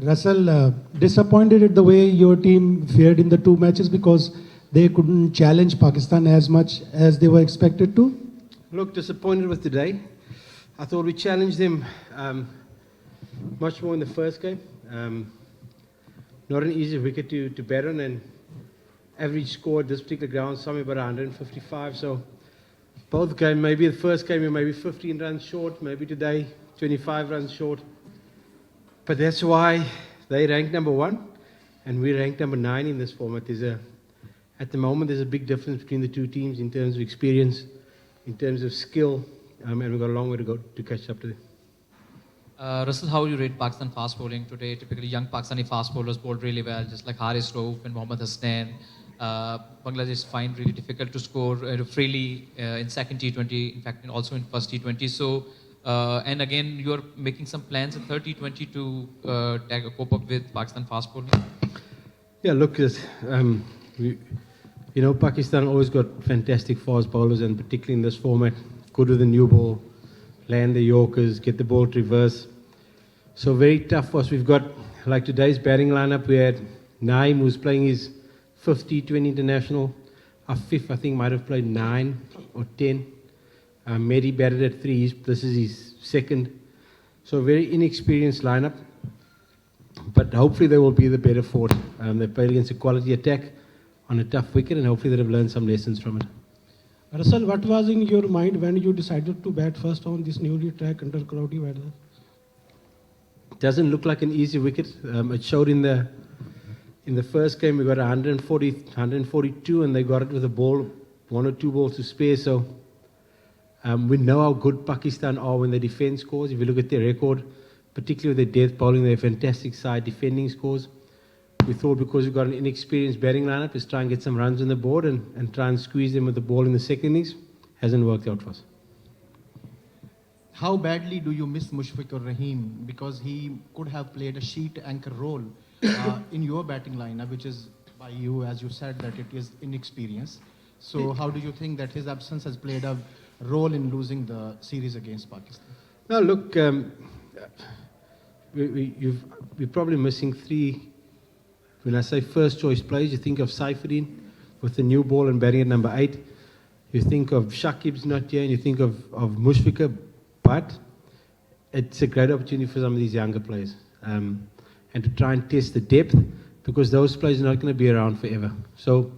Russell, disappointed at the way your team fared in the two matches because they couldn't challenge Pakistan as much as they were expected to? Look, disappointed with today. I thought we challenged them much more in the first game. Not an easy wicket to bat on, and average score at this particular ground somewhere about 155. So both games, maybe the first game we were maybe 15 runs short, maybe today 25 runs short. But that's why they ranked number 1 and we ranked number 9 in this format. At the moment, there's a big difference between the two teams in terms of experience, in terms of skill, and we've got a long way to go to catch up to them. Russell, how do you rate Pakistan fast bowling today? Typically, young Pakistani fast bowlers bowled really well, just like Haris Rauf and Mohammad Hasnain. Bangladesh find really difficult to score freely in second T20, in fact, and also in first T20. So, and again, you're making some plans in third T20 to cope up with Pakistan fast bowling? Yeah, look, Pakistan always got fantastic fast bowlers, and particularly in this format, good with the new ball, land the Yorkers, get the ball to reverse. So very tough for us. We've got, like today's batting lineup, we had Naeem, who's playing his 5th T20 international. Our 5th, I think, might have played 9 or 10. Mehdi batted at 3. This is his 2nd. So very inexperienced lineup. But hopefully they will be the better for it. They played against a quality attack on a tough wicket, and hopefully they have learned some lessons from it. Russell, what was in your mind when you decided to bat first on this newly track under cloudy weather? It doesn't look like an easy wicket. It showed in the first game we got 140, 142, and they got it with a ball, 1 or 2 balls to spare. So we know how good Pakistan are when they defend scores. If you look at their record, particularly with their death bowling, they're a fantastic side defending scores. We thought because we've got an inexperienced batting lineup, is try and get some runs on the board and try and squeeze them with the ball in the second innings. Hasn't worked out for us. How badly do you miss Mushfiqur Rahim? Because he could have played a sheet anchor role in your batting lineup, which is by you, as you said, that it is inexperience. So how do you think that his absence has played a role in losing the series against Pakistan? No, look, we're probably missing 3. When I say first choice players, you think of Saifuddin with the new ball and batting at number 8. You think of Shakib's not here, and you think of Mushfiqur. But it's a great opportunity for some of these younger players, and to try and test the depth, because those players are not going to be around forever. So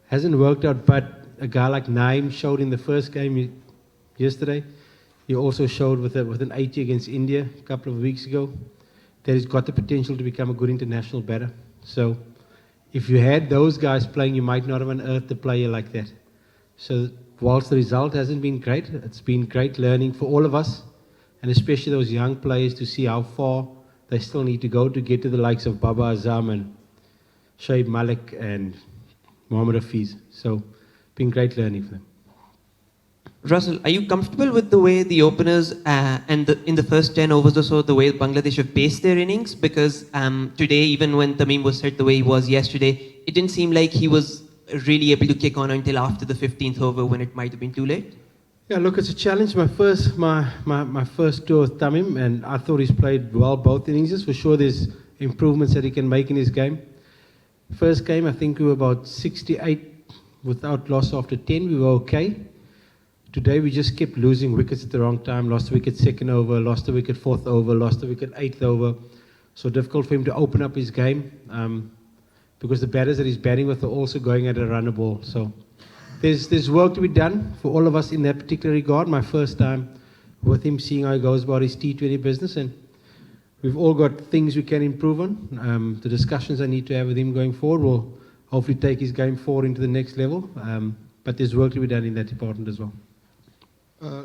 hasn't worked out. But a guy like Naeem showed in the first game yesterday. He also showed with an 80 against India a couple of weeks ago that he's got the potential to become a good international batter. So if you had those guys playing, you might not have unearthed a player like that. So whilst the result hasn't been great, it's been great learning for all of us, and especially those young players, to see how far they still need to go to get to the likes of Baba Azam and Shoaib Malik and Mohammad Hafiz. So been great learning for them. Russell, are you comfortable with the way the openers in the first 10 overs or so, the way Bangladesh have paced their innings? Because today, even when Tamim was hit the way he was yesterday, it didn't seem like he was really able to kick on until after the 15th over, when it might have been too late. Yeah, look, it's a challenge. My first tour with Tamim, and I thought he's played well both innings. For sure, there's improvements that he can make in his game. First game, I think we were about 68 without loss after 10. We were okay. Today we just kept losing wickets at the wrong time. Lost the wicket 2nd over, lost the wicket 4th over, lost the wicket 8th over. So difficult for him to open up his game, because the batters that he's batting with are also going at a runner ball. So there's work to be done for all of us in that particular regard. My first time with him, seeing how he goes about his T20 business, and we've all got things we can improve on. The discussions I need to have with him going forward will hopefully take his game forward into the next level. But there's work to be done in that department as well.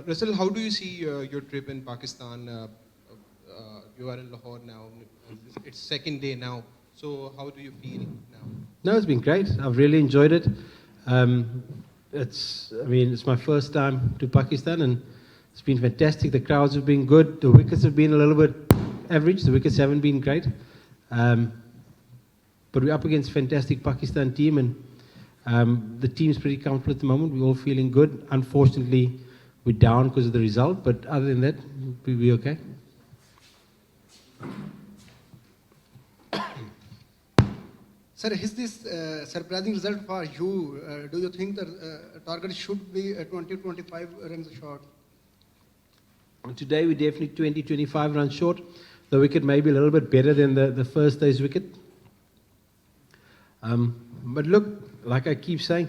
Russell, how do you see your trip in Pakistan? You are in Lahore now. It's 2nd day now. So how do you feel now? No, it's been great. I've really enjoyed it. It's my first time to Pakistan, and it's been fantastic. The crowds have been good. The wickets have been a little bit average. The wickets haven't been great. But we're up against a fantastic Pakistan team, and the team's pretty comfortable at the moment. We're all feeling good. Unfortunately, we're down because of the result, but other than that, we'll be okay. Sir, is this surprising result for you? Do you think the target should be 20-25 runs short? Today we're definitely 20-25 runs short. The wicket may be a little bit better than the first day's wicket. But look, like I keep saying,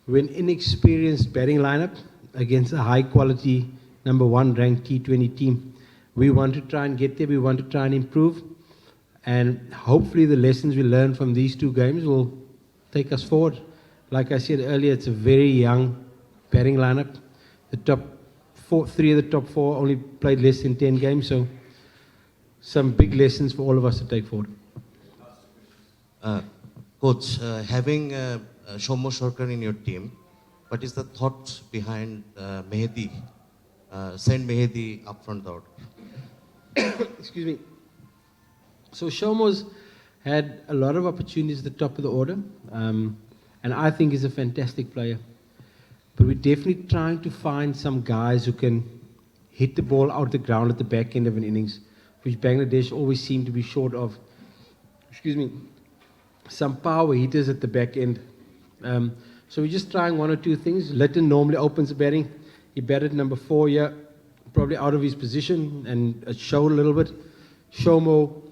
we're an inexperienced batting lineup against a high quality number 1 ranked T20 team. We want to try and get there, we want to try and improve, and hopefully the lessons we learn from these 2 games will take us forward. Like I said earlier, it's a very young batting lineup. The top 3 of the top 4 only played less than 10 games, so some big lessons for all of us to take forward. Coach, having Shomo Shorkar in your team, what is the thought behind Mehdi? Send Mehdi up front the order. Excuse me. So Shomo's had a lot of opportunities at the top of the order, and I think he's a fantastic player. But we're definitely trying to find some guys who can hit the ball out the ground at the back end of an innings, which Bangladesh always seem to be short of. Excuse me. Some power hitters at the back end. So we're just trying 1 or 2 things. Litton normally opens the batting. He batted number 4 here, probably out of his position, and it showed a little bit. Shomo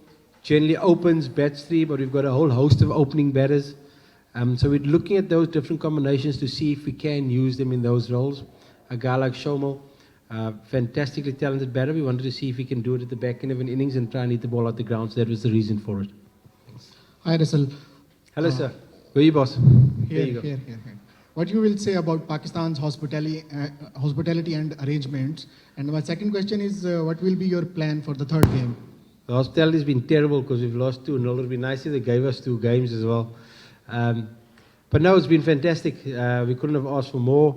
generally opens, bats 3, but we've got a whole host of opening batters. So we're looking at those different combinations to see if we can use them in those roles. A guy like Shomo, fantastically talented batter. We wanted to see if he can do it at the back end of an innings and try and hit the ball out the ground. So that was the reason for it. Hi, Rassal. Hello, sir. Where are you, boss? There you go. Here. What you will say about Pakistan's hospitality and arrangements? And my second question is, what will be your plan for the third game? The hospitality has been terrible because we've lost 2-0. It would be nice if they gave us 2 games as well. But no, it's been fantastic. We couldn't have asked for more.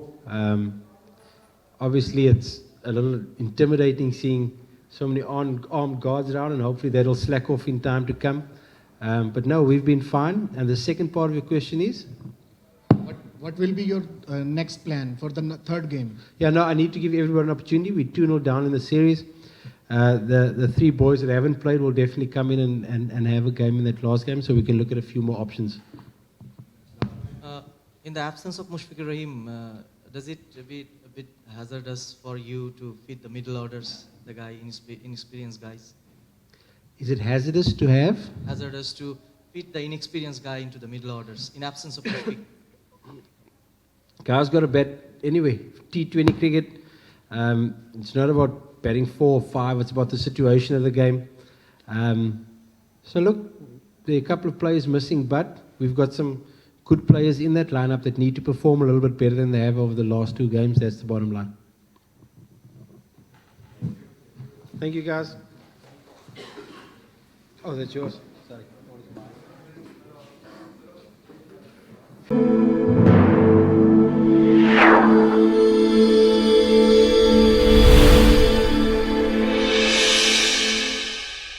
Obviously, it's a little intimidating seeing so many armed guards around, and hopefully that'll slack off in time to come. But no, we've been fine. And the second part of your question is? What will be your next plan for the third game? Yeah, no, I need to give everyone an opportunity. We're 2-0 down in the series. The 3 boys that haven't played will definitely come in and have a game in that last game, so we can look at a few more options. In the absence of Mushfiqur Rahim, does it be a bit hazardous for you to feed the middle orders, the inexperienced guys? Is it hazardous to have? Hazardous to feed the inexperienced guy into the middle orders in absence of Mushfiq? Guys got to bat anyway. T20 cricket, it's not about batting 4 or 5, it's about the situation of the game. So look, there are a couple of players missing, but we've got some good players in that lineup that need to perform a little bit better than they have over the last 2 games. That's the bottom line. Thank you, guys. Oh, that's yours. Sorry.